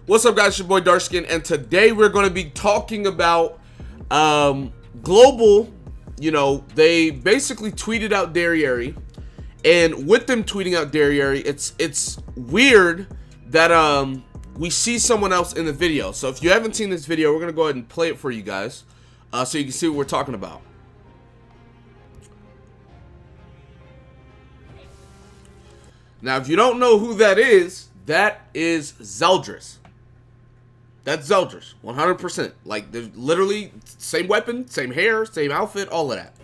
What's up, guys? It's your boy Darkskin, and today we're going to be talking about global. They basically tweeted out Derriere, and with them tweeting out Derriere, it's weird that we see someone else in the video. So if you haven't seen this video, we're going to go ahead and play it for you guys, so you can see what we're talking about. Now, if you don't know who that is Zeldris. That's Zeldris, 100%. Like, there's literally same weapon, same hair, same outfit, all of that.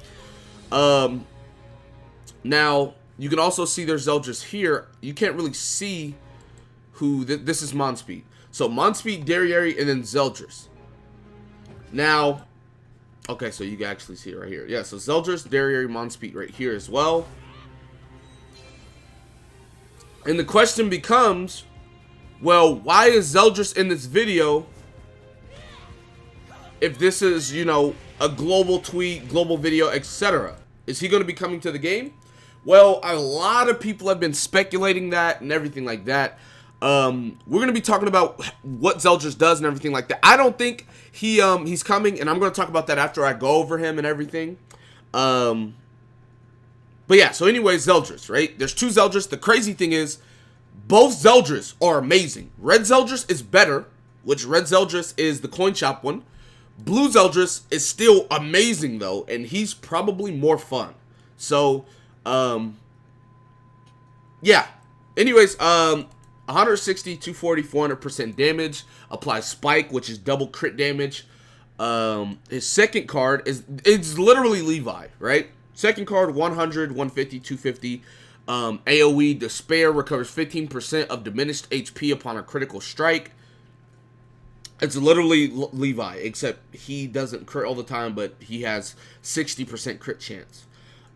Now, you can also see there's Zeldris here. You can't really see who, this is Monspeed. So, Monspeed, Derriere, and then Zeldris. Now, okay, so you can actually see it right here. Yeah, so Zeldris, Derriere, Monspeed right here as well. And the question becomes, well, why is Zeldris in this video if this is, a global tweet, global video, etc.? Is he going to be coming to the game? Well, a lot of people have been speculating that and everything like that. We're going to be talking about what Zeldris does and everything like that. I don't think he's coming, and I'm going to talk about that after I go over him and everything. But yeah, so anyway, Zeldris, right? There's two Zeldris. The crazy thing is, both Zeldris are amazing. Red Zeldris is better, which Red Zeldris is the coin shop one. Blue Zeldris is still amazing, though, and he's probably more fun. So, yeah. Anyways, 160, 240, 400% damage. Applies Spike, which is double crit damage. His second card it's literally Levi, right? Second card, 100, 150, 250. AoE Despair recovers 15% of diminished HP upon a critical strike. It's literally Levi, except he doesn't crit all the time, but he has 60% crit chance.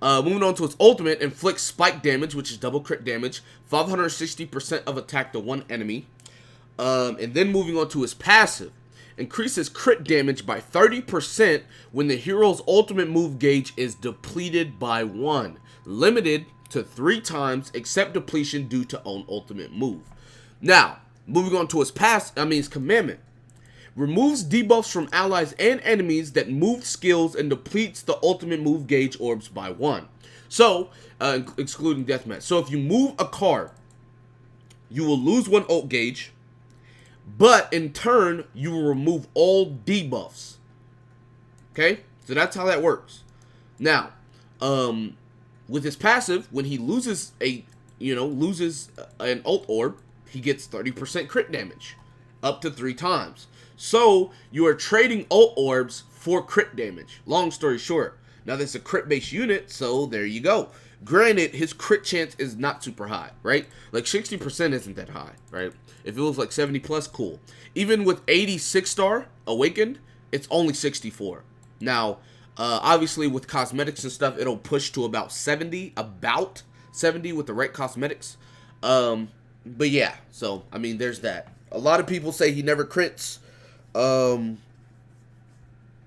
Moving on to its ultimate, inflicts spike damage, which is double crit damage, 560% of attack to one enemy. And then moving on to his passive, increases crit damage by 30% when the hero's ultimate move gauge is depleted by 1. Limited to 3 times, except depletion due to own ultimate move. Now, moving on to his his commandment. Removes debuffs from allies and enemies that moved skills and depletes the ultimate move gauge orbs by 1. So, excluding deathmatch. So if you move a card, you will lose 1 ult gauge, but in turn, you will remove all debuffs. Okay? So that's how that works. Now, with his passive, when he loses an ult orb, he gets 30% crit damage. Up to 3 times. So, you are trading ult orbs for crit damage. Long story short. Now, this is a crit-based unit, so there you go. Granted, his crit chance is not super high, right? Like, 60% isn't that high, right? If it was like 70 plus, cool. Even with 86 star Awakened, it's only 64. Now, obviously with cosmetics and stuff, it'll push to about 70 with the right cosmetics. But yeah, so, I mean, there's that. A lot of people say he never crits.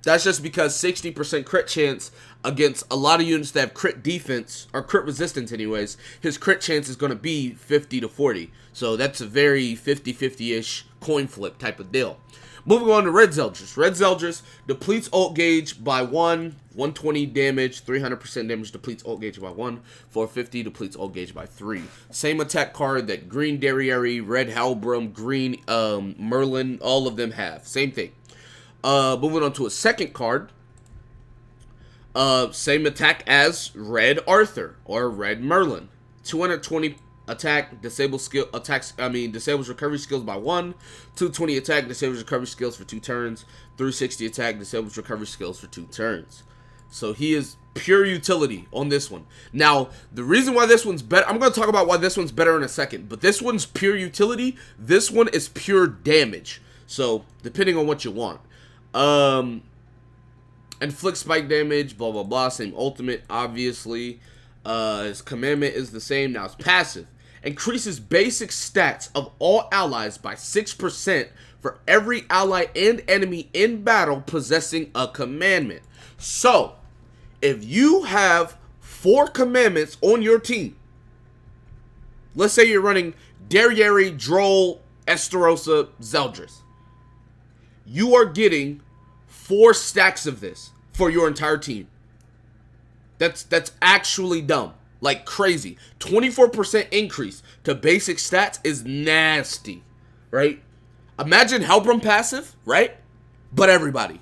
That's just because 60% crit chance against a lot of units that have crit defense, or crit resistance anyways, his crit chance is going to be 50 to 40. So that's a very 50-50-ish coin flip type of deal. Moving on to Red Zeldris. Red Zeldris depletes ult gauge by 1, 120 damage, 300% damage, depletes ult gauge by 1, 450 depletes ult gauge by 3. Same attack card that Green Derriere, Red Halbram, Green Merlin, all of them have. Same thing. Moving on to a second card. Same attack as Red Arthur or Red Merlin. 220 attack, disables recovery skills by 1. 220 attack, disables recovery skills for 2 turns. 360 attack, disables recovery skills for 2 turns. So he is pure utility on this one. Now, the reason why this one's better, I'm going to talk about why this one's better in a second, but this one's pure utility. This one is pure damage. So, depending on what you want. Inflict spike damage, blah, blah, blah. Same ultimate, obviously. His commandment is the same. Now, his passive. Increases basic stats of all allies by 6% for every ally and enemy in battle possessing a commandment. So, if you have 4 commandments on your team, let's say you're running Derriere, Droll, Estarossa, Zeldris. You are getting 4 stacks of this for your entire team. That's actually dumb. Like crazy. 24% increase to basic stats is nasty, right? Imagine Hellbrim passive, right? But everybody.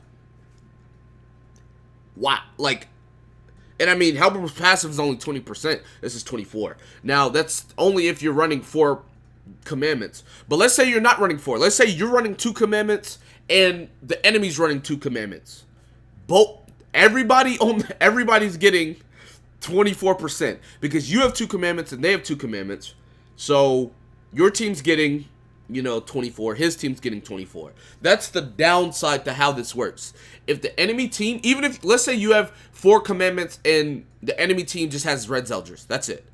Wow. Like, and I mean, Hellbrim's passive is only 20%. This is 24. Now, that's only if you're running 4 commandments. But let's say you're not running 4. Let's say you're running 2 commandments and the enemy's running 2 commandments. Everybody's getting 24% because you have 2 commandments and they have 2 commandments. So your team's getting, 24. His team's getting 24. That's the downside to how this works. If the enemy team, even if, let's say you have 4 commandments and the enemy team just has red Zeldris. That's it.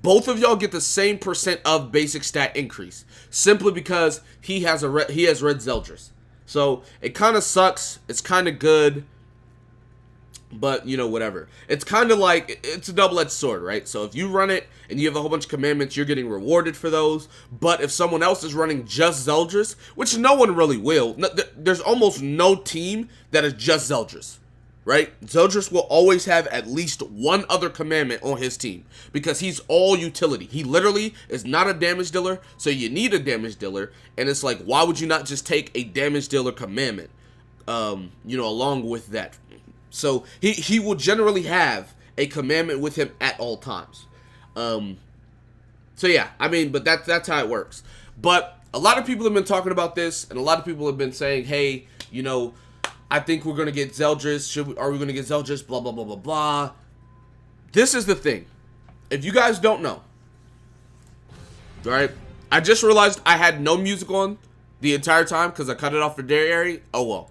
Both of y'all get the same percent of basic stat increase simply because he has red Zeldris. So it kind of sucks. It's kind of good. But, whatever. It's kind of like, it's a double-edged sword, right? So if you run it and you have a whole bunch of commandments, you're getting rewarded for those. But if someone else is running just Zeldris, which no one really will, there's almost no team that is just Zeldris, right? Zeldris will always have at least one other commandment on his team because he's all utility. He literally is not a damage dealer, so you need a damage dealer. And it's like, why would you not just take a damage dealer commandment, along with that? So he will generally have a commandment with him at all times. So yeah, I mean, but that's how it works. But a lot of people have been talking about this, and a lot of people have been saying, hey, I think we're gonna get Zeldris. Are we gonna get Zeldris? Blah blah blah blah blah. This is the thing. If you guys don't know, all right, I just realized I had no music on the entire time because I cut it off for Dairy. Oh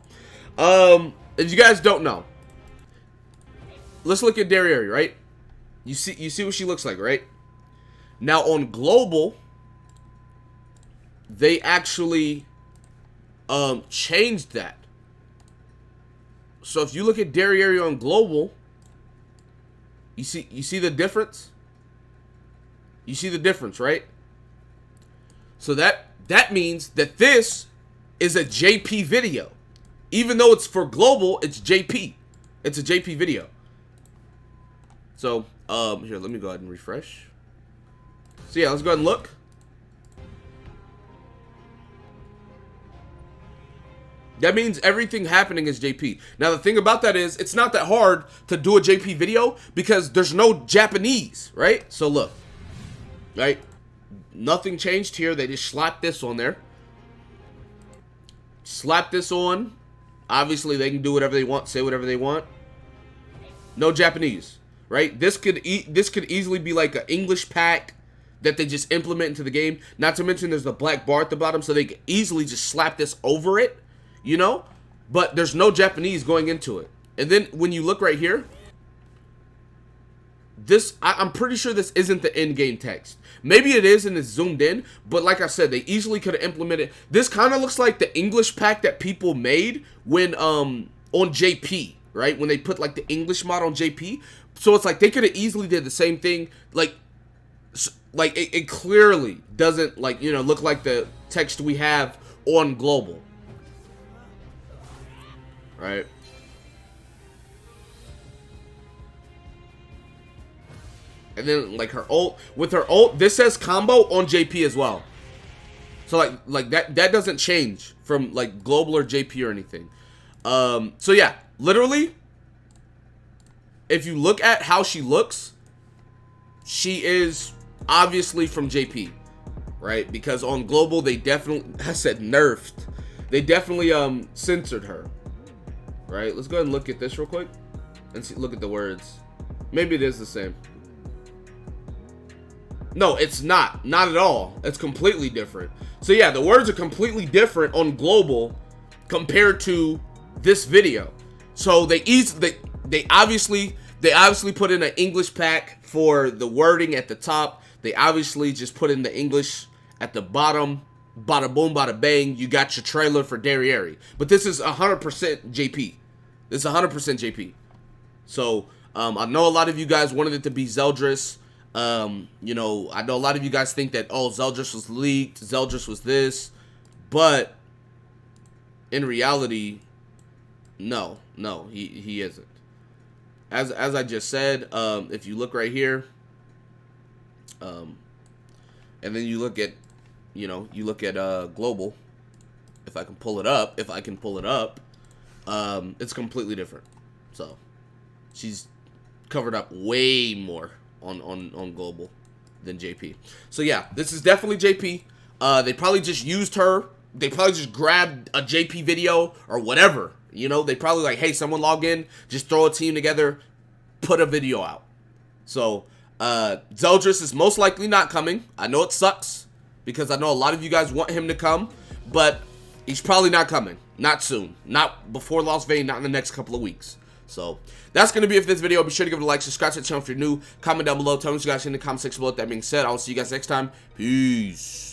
well. If you guys don't know. Let's look at Dairy, right? You see what she looks like, right? Now on global, they actually changed that. So if you look at Dairy on global, you see the difference? You see the difference, right? So that means that this is a JP video. Even though it's for global, it's JP. It's a JP video. So, here, let me go ahead and refresh. So, yeah, let's go ahead and look. That means everything happening is JP. Now, the thing about that is, it's not that hard to do a JP video because there's no Japanese, right? So, look, right? Nothing changed here. They just slapped this on there. Slap this on. Obviously, they can do whatever they want, say whatever they want. No Japanese. Right? This could easily be like an English pack that they just implement into the game. Not to mention there's the black bar at the bottom, so they could easily just slap this over it, But there's no Japanese going into it. And then when you look right here, I'm pretty sure this isn't the in-game text. Maybe it is and it's zoomed in, but like I said, they easily could have implemented. This kind of looks like the English pack that people made when on JP, right? When they put like the English mod on JP. So it's like they could have easily did the same thing. Like it clearly doesn't look like the text we have on global, right? And then like with her ult, this says combo on JP as well. So like that doesn't change from like global or JP or anything. So yeah, literally. If you look at how she looks, she is obviously from JP, right? Because on global, they definitely, I said nerfed. They definitely censored her, right? Let's go ahead and look at this real quick and look at the words. Maybe it is the same. No, it's not. Not at all. It's completely different. So yeah, the words are completely different on global compared to this video. So they obviously put in an English pack for the wording at the top. They obviously just put in the English at the bottom. Bada boom, bada bang. You got your trailer for Derriere. But this is 100% JP. This is 100% JP. So I know a lot of you guys wanted it to be Zeldris. You know, I know a lot of you guys think that, oh, Zeldris was leaked, Zeldris was this, but in reality, no, he isn't. As I just said, if you look right here, and then you look at, global. If I can pull it up, it's completely different. So she's covered up way more on global than JP. So yeah, this is definitely JP. They probably just used her. They probably just grabbed a JP video or whatever. You know, they probably like, hey, someone log in, just throw a team together, put a video out. So Zeldris is most likely not coming. I know it sucks because I know a lot of you guys want him to come, but he's probably not coming. Not soon. Not before Las Vegas, not in the next couple of weeks. So that's going to be it for this video. Be sure to give it a like, subscribe to the channel if you're new, comment down below, tell me what you guys think in the comment section below. With that being said, I'll see you guys next time. Peace.